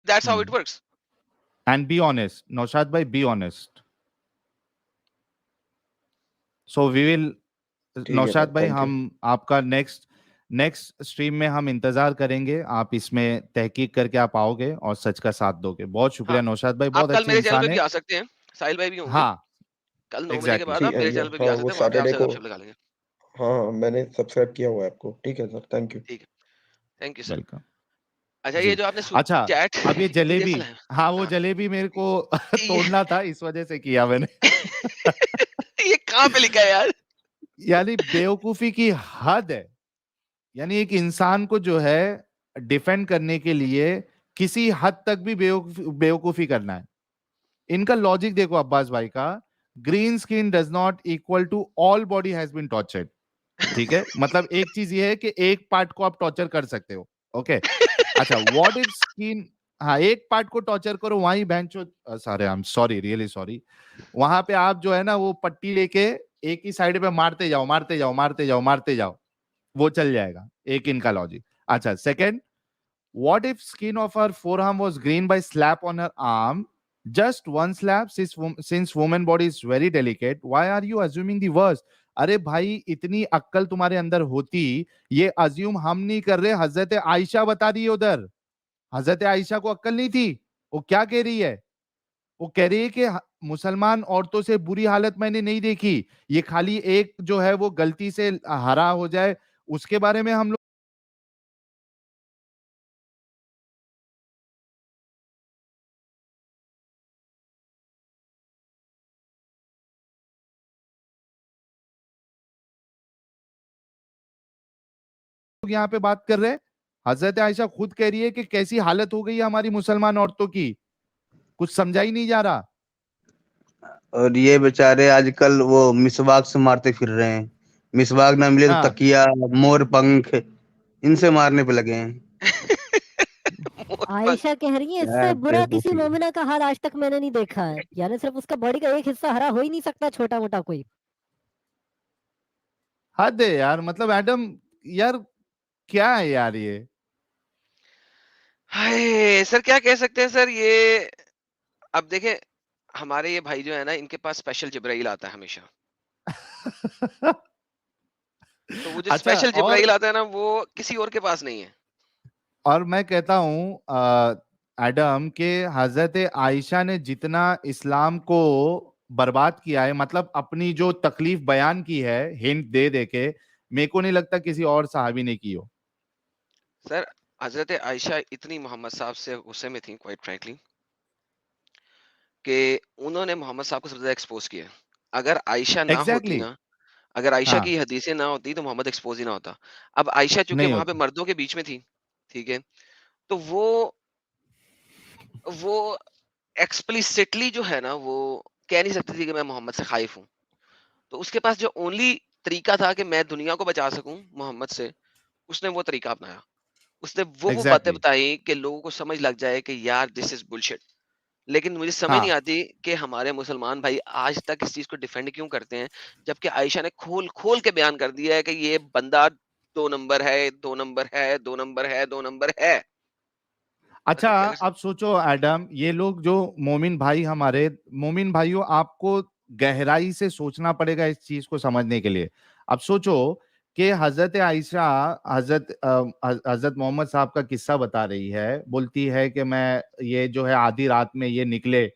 That's how it works. And be honest, Naushad bhai, be honest. So we will, ठीक है Naushad sir, भाई, thank you. हम आपका next stream में हम इंतजार करेंगे, आप इसमें तहकीक करके आप आओगे और सच का साथ दोगे। बहुत हाँ, शुक्रिया नौशाद भाई, आप बहुत कल अच्छे मेरे चैनल पे इंसान भी है। आ सकते हैं, साहिल भाई भी होंगे। हाँ, कल 9 बजे के एग्जैक्टली बाद आप ठीक है मेरे भैया, चैनल पे भी हाँ आ वो सकते हैं, वहाँ पे सैटरडे आपसे को, गपशप लगा लेंगे। हाँ हाँ मैंने सब्सक्राइब किया हुआ है आपको। ठीक है सर, थैंक यू। ठीक है, थैंक यू सर। वेलकम अच्छा, ये जी। जो आपने अच्छा, चैट अब ये इतनी देर से जलेबी, लाया। हाँ वो हाँ, जलेबी मेरे को ये तोड़ना था, इस वजह से किया मैंने। ये कहाँ पे लिखा है यार? यानी बेवकूफी की हद है। यानी एक इंसान को जो है डिफेंड करने के लिए किसी हद तक भी बेवकूफी करना है। इनका लॉजिक देखो अब्बास भाई का, green skin does not equal to all body has been tortured. ठीक है, मतलब एक चीज ये है कि एक पार्ट को आप टॉर्चर कर सकते हो। ओके, अच्छा, व्हाट इफ स्किन, हाँ एक पार्ट को टॉर्चर करो, वहीं बैंचो, sorry, I am sorry, really sorry, वहां पे आप जो है ना वो पट्टी लेके एक ही साइड पे मारते जाओ, मारते जाओ, मारते जाओ, मारते जाओ, वो चल जाएगा। एक इनका लॉजिक। अच्छा, second, what if skin of her forearm was green by slap on her arm? Just one slap, since woman body is very delicate. Why are you assuming the worst? अरे भाई, इतनी अक्ल तुम्हारे अंदर होती, ये अज्यूम हम नहीं कर रहे, हजरत आयशा बता रही है उधर। हजरत आयशा को अक्ल नहीं थी? वो क्या कह रही है? वो कह रही है कि मुसलमान औरतों से बुरी हालत मैंने नहीं देखी, ये खाली एक जो है वो गलती से हरा हो जाए, उसके बारे में हम लोग यहाँ पे बात कर रहे हैं। हजरत आयशा खुद कह रही है कि कैसी हालत हो गई है हमारी मुसलमान औरतों की, कुछ समझा ही नहीं जा रहा। और ये बेचारे आजकल वो मिसवाक से मारते फिर रहे हैं। मिसवाक ना मिले तो हाँ, तकिया, मोर पंख, इनसे मारने पे लगे हैं। मोर पंख। आयशा कह रही है क्या इससे बुरा किसी बेवकूफी। मोमिना का हाल आज तक मैंने नहीं देखा है। यानी सिर्फ उसका बॉडी का एक हिस्सा हरा हो ही नहीं सकता, छोटा मोटा कोई। हद है यार, मतलब एडम, यार क्या है यार ये। हाय सर, क्या कह सकते हैं सर ये। अब देखें, हमारे ये भाई जो है ना, इनके पास स्पेशल जिब्राइल आता है हमेशा। तो वो जो अच्छा, स्पेशल जिब्राइल आता है ना, वो किसी और के पास नहीं है। और मैं कहता हूं एडम के हजरत आयशा ने जितना इस्लाम को बर्बाद किया है, मतलब अपनी जो तकलीफ बयान की है हिंट दे दे के, मेरे को नहीं लगता किसी और साहबी ने की हो। सर, हजरत आयशा इतनी मोहम्मद साहब से गुस्से में थी, क्वाइट फ्रैंकली, कि उन्होंने मोहम्मद साहब को सबसे ज्यादा एक्सपोज किया। अगर आयशा ना होती एग्जैक्टली ना, अगर आयशा हाँ, की हदीसें ना होती तो मोहम्मद एक्सपोज ही ना होता। अब आयशा चूंकि नहीं वहां पे होती। मर्दों के बीच में थी, ठीक है, तो वो एक्सप्लिसिटली जो है ना, वो कह नहीं सकती थी कि मैं मोहम्मद से खाइफ हूँ। तो उसके पास जो ओनली तरीका था कि मैं दुनिया को बचा सकूं मोहम्मद से, उसने वो तरीका अपनाया। उसने वो बातें एग्जैक्टली बताई कि लोगों को समझ लग जाए कि यार दिस इज बुलशिट। लेकिन मुझे समझ नहीं हाँ। आती कि हमारे मुसलमान भाई आज तक इस चीज को डिफेंड क्यों करते हैं, जबकि आयशा ने खोल खोल के बयान कर दिया है कि ये बंदा 2 नंबर है, 2 नंबर है, 2 नंबर है, 2 नंबर है। तो अच्छा, फिर क्या कर सकते। अब सोचो एडम, ये लोग जो मोमिन भाई, हमारे मोमिन भाइयों, आपको गहराई से सोचना पड़ेगा इस चीज को समझने के लिए। अब सोचो कि हजरत आयशा, हजरत मोहम्मद साहब का किस्सा बता रही है, बोलती है कि मैं ये जो है आधी रात में ये निकले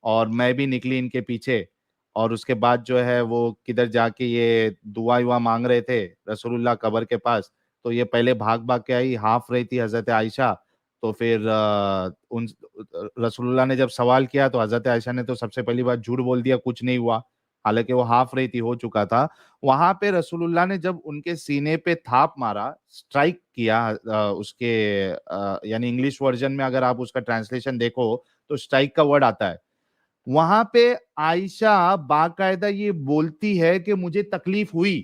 और मैं भी निकली इनके पीछे, और उसके बाद जो है वो किधर जाके ये दुआ युआ मांग रहे थे रसूलुल्लाह कब्र के पास। तो ये पहले भाग भाग के आई, हाफ रही थी हजरत आयशा। तो फिर उन रसूलुल्लाह ने जब सवाल किया तो हजरत आयशा ने तो सबसे पहली बात झूठ बोल दिया, कुछ नहीं हुआ, हालांकि वो हाफ रही थी, हो चुका था। वहां पे रसूलुल्लाह ने जब उनके सीने पे थाप मारा, स्ट्राइक किया, उसके यानी इंग्लिश वर्जन में अगर आप उसका ट्रांसलेशन देखो तो स्ट्राइक का वर्ड आता है। वहां पे आयशा बाकायदा ये बोलती है कि मुझे तकलीफ हुई।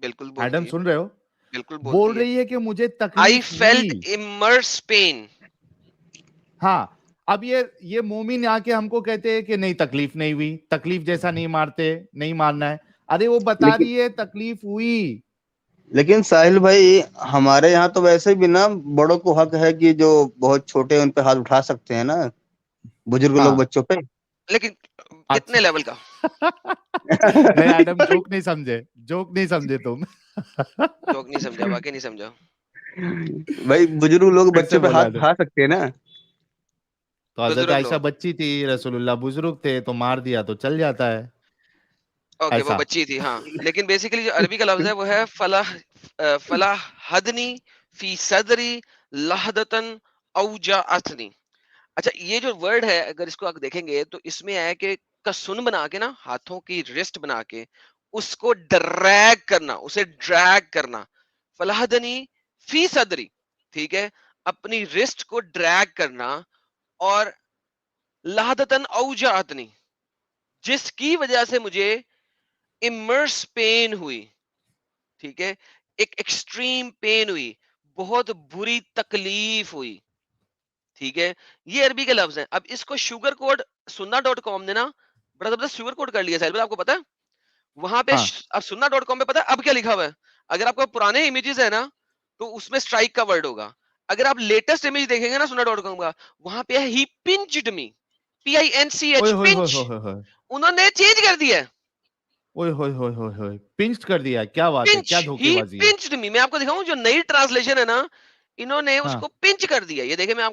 बिल्कुल एडम बोलती है, सुन रहे हो? बिल्कुल बोल बोलती है। रही है कि मुझे आई तकलीफ हुई। Felt immense pain. हाँ, अब ये मोमिन आके हमको कहते हैं कि नहीं तकलीफ नहीं हुई, तकलीफ जैसा नहीं मारते, नहीं मारना है। अरे वो बता लेकिन रही है तकलीफ हुई। लेकिन साहिल भाई हमारे यहाँ तो वैसे भी ना बड़ों को हक है कि जो बहुत छोटे हैं उन पे हाथ उठा सकते हैं ना, बुजुर्ग लोग हाँ बच्चों पे। लेकिन कितने अच्छा लेवल का? नहीं एडम, जोक नहीं समझे, जोक नहीं समझे तुम। जोक नहीं समझा, वाकई नहीं समझा। भाई बुजुर्ग लोग फिर से बच्चों पे बोला हाथ एडम। उठा सकते हैं ना। तो हजरत बुजुर्ग आयशा लोग, बच्ची थी, रसूलुल्लाह बुजुर्ग थे, तो मार दिया तो चल जाता है ओके वो ऐसा। बच्ची थी, हाँ। लेकिन बेसिकली जो अरबी का लफ्ज है वो है फलाह हदनी फी सदरी लहदतन औजाअतनी। अच्छा, ये जो वर्ड है अगर इसको आप देखेंगे तो इसमें है कि कसुन बना के ना, हाथों की रिस्ट बना के उसको ड्रैग करना, उसे ड्रैग करना। फलाहदनी फी सदरी, ठीक है, अपनी रिस्ट को ड्रैग करना। और लहदतन औजाअतनी, जिसकी वजह से मुझे इमर्स पेन हुई, ठीक है, एक एक्सट्रीम पेन हुई, बहुत बुरी तकलीफ हुई, ठीक है। ये अरबी के लफ्ज हैं। अब इसको शुगर कोड सुन्ना.com ने ना बड़ा जबरदस्त शुगर कोड कर लिया साहिल भाई, आपको पता है? वहां पे हाँ अब सुन्ना.com पे पता है अब क्या लिखा हुआ है? अगर आपको पुराने इमेजेस है ना तो उसमें स्ट्राइक का वर्ड होगा। अगर आप लेटेस्ट इमेज देखेंगे ना सुन्ना.com का, वहां पे है ही पिंच्ड मी, PINCH, ओए होए होए पिंच। होए होए उन्होंने चेंज कर दिया है, ओए होए होए होए होए, पिंच कर दिया, क्या बात है, पिंच, क्या ही धोखेबाजी है। पिंच्ड मी। मैं आपको दिखाऊं जो नई ट्रांसलेशन है ना, इन्होंने हाँ उसको पिंच कर दिया। ये देखे मैं आपको